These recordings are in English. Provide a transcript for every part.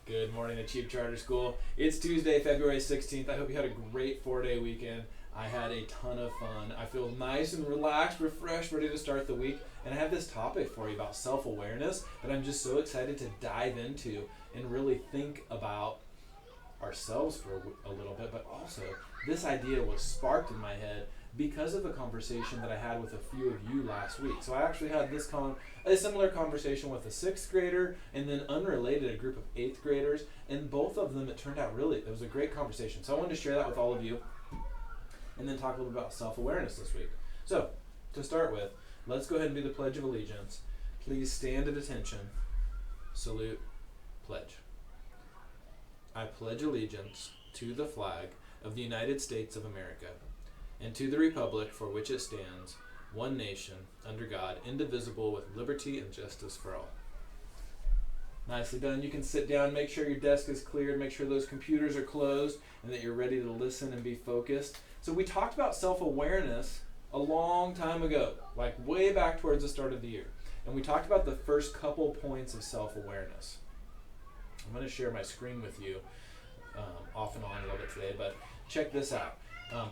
Good morning, Achieve Charter School. It's Tuesday, February 16th. I hope you had a great 4-day weekend. I had a ton of fun. I feel nice and relaxed, refreshed, ready to start the week. And I have this topic for you about self-awareness that I'm just so excited to dive into and really think about ourselves for a little bit. But also, this idea was sparked in my head because of a conversation that I had with a few of you last week. So I actually had a similar conversation with a 6th grader, and then unrelated, a group of 8th graders, and both of them, it turned out it was a great conversation. So I wanted to share that with all of you, and then talk a little bit about self-awareness this week. So, to start with, let's go ahead and do the Pledge of Allegiance. Please stand at attention, salute, pledge. I pledge allegiance to the flag of the United States of America, and to the republic for which it stands, one nation, under God, indivisible, with liberty and justice for all. Nicely done. You can sit down, make sure your desk is cleared, make sure those computers are closed, and that you're ready to listen and be focused. So we talked about self-awareness a long time ago, like way back towards the start of the year. And we talked about the first couple points of self-awareness. I'm going to share my screen with you off and on a little bit today, but check this out.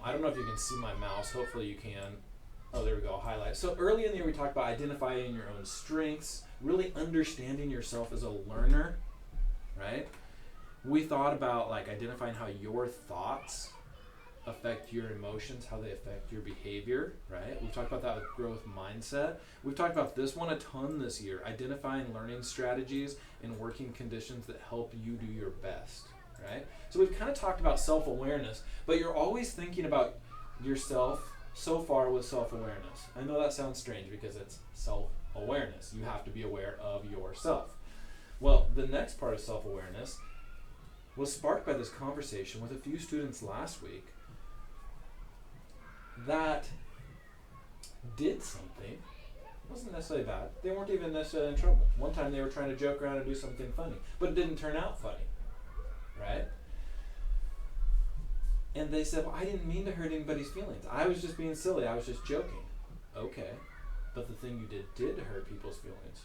I don't know if you can see my mouse. Hopefully you can. Oh, there we go. I'll highlight. So early in the year we talked about identifying your own strengths, really understanding yourself as a learner, right? We thought about like identifying how your thoughts affect your emotions, how they affect your behavior, right? We've talked about that with growth mindset. We've talked about this one a ton this year, identifying learning strategies and working conditions that help you do your best, right? So we've kind of talked about self-awareness, but you're always thinking about yourself so far with self-awareness. I know that sounds strange because it's self-awareness. You have to be aware of yourself. Well, the next part of self-awareness was sparked by this conversation with a few students last week that did something. It wasn't necessarily bad. They weren't even necessarily in trouble. One time they were trying to joke around and do something funny, but it didn't turn out funny, right? And they said, well, I didn't mean to hurt anybody's feelings. I was just being silly. I was just joking. Okay, but the thing you did hurt people's feelings.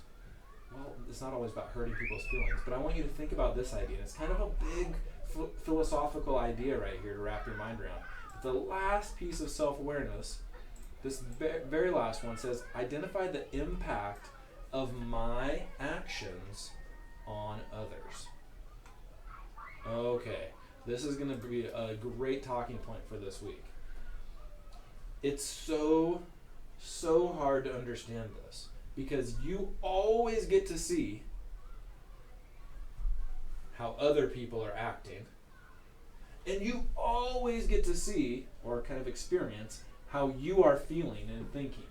Well, it's not always about hurting people's feelings, but I want you to think about this idea. It's kind of a big philosophical idea right here to wrap your mind around. The last piece of self-awareness, this very last one, says, identify the impact of my actions on others. Okay, this is going to be a great talking point for this week. It's so hard to understand this because you always get to see how other people are acting, and you always get to see or kind of experience how you are feeling and thinking.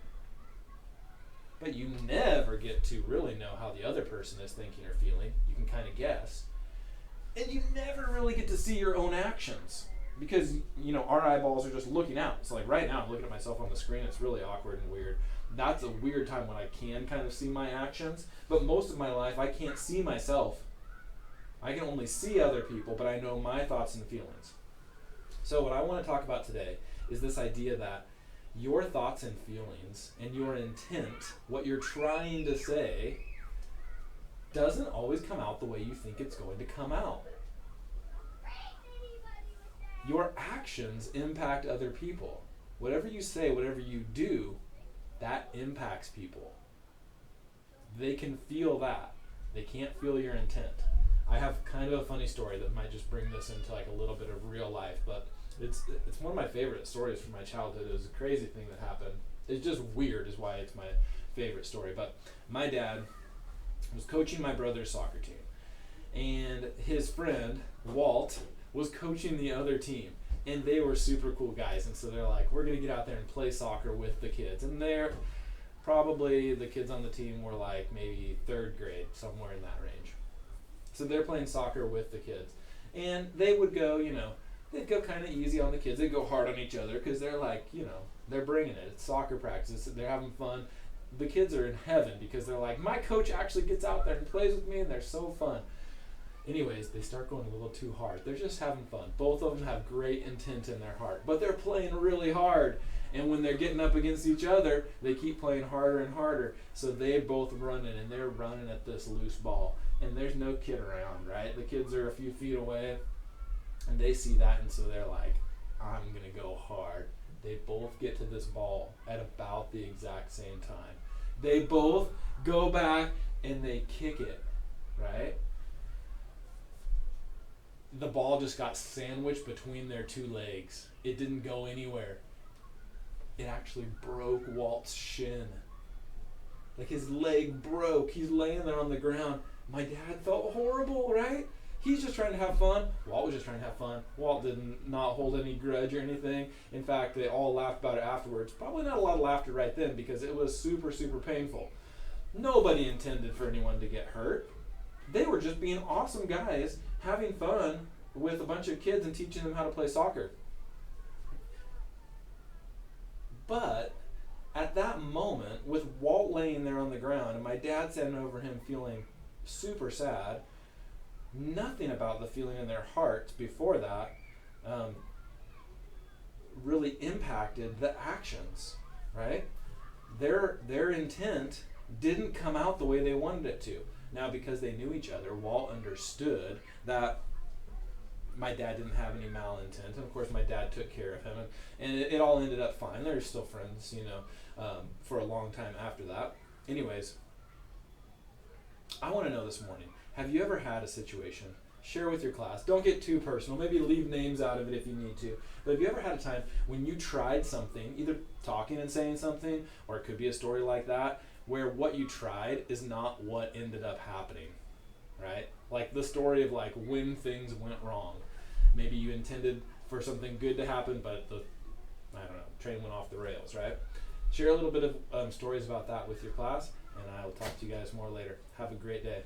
But you never get to really know how the other person is thinking or feeling. You can kind of guess. And you never really get to see your own actions because, our eyeballs are just looking out. So like right now I'm looking at myself on the screen. It's really awkward and weird. That's a weird time when I can kind of see my actions. But most of my life I can't see myself. I can only see other people, but I know my thoughts and feelings. So what I want to talk about today is this idea that your thoughts and feelings and your intent, what you're trying to say, doesn't always come out the way you think it's going to come out. Your actions impact other people. Whatever you say, whatever you do, that impacts people. They can feel that. They can't feel your intent. I have kind of a funny story that might just bring this into like a little bit of real life, but it's one of my favorite stories from my childhood. It was a crazy thing that happened. It's just weird is why it's my favorite story. But my dad was coaching my brother's soccer team, and his friend Walt was coaching the other team, and they were super cool guys, and so they're like, we're gonna get out there and play soccer with the kids. And they're probably, the kids on the team were like maybe 3rd grade, somewhere in that range. So they're playing soccer with the kids, and they would go, they'd go kind of easy on the kids. They'd go hard on each other because they're like, they're bringing it. It's soccer practice. They're having fun. The kids are in heaven because they're like, my coach actually gets out there and plays with me, and they're so fun. Anyways, they start going a little too hard. They're just having fun. Both of them have great intent in their heart, but they're playing really hard. And when they're getting up against each other, they keep playing harder and harder. So they're both running, and they're running at this loose ball. And there's no kid around, right? The kids are a few feet away, and they see that, and so they're like, I'm going to go hard. They both get to this ball at about the exact same time. They both go back, and they kick it, right? The ball just got sandwiched between their two legs. It didn't go anywhere. It actually broke Walt's shin. Like, his leg broke. He's laying there on the ground. My dad felt horrible, right? He's just trying to have fun. Walt was just trying to have fun. Walt did not hold any grudge or anything. In fact, they all laughed about it afterwards. Probably not a lot of laughter right then because it was super, super painful. Nobody intended for anyone to get hurt. They were just being awesome guys, having fun with a bunch of kids and teaching them how to play soccer. But at that moment, with Walt laying there on the ground and my dad standing over him feeling super sad, nothing about the feeling in their hearts before that really impacted the actions, right? Their intent didn't come out the way they wanted it to. Now, because they knew each other, Walt understood that my dad didn't have any malintent, and of course my dad took care of him, and it all ended up fine. They're still friends, for a long time after that. Anyways, I want to know this morning, have you ever had a situation, share with your class, don't get too personal, maybe leave names out of it if you need to, but have you ever had a time when you tried something, either talking and saying something, or it could be a story like that, where what you tried is not what ended up happening, right? Like the story of like when things went wrong. Maybe you intended for something good to happen, but the train went off the rails, right? Share a little bit of stories about that with your class, and I will talk to you guys more later. Have a great day.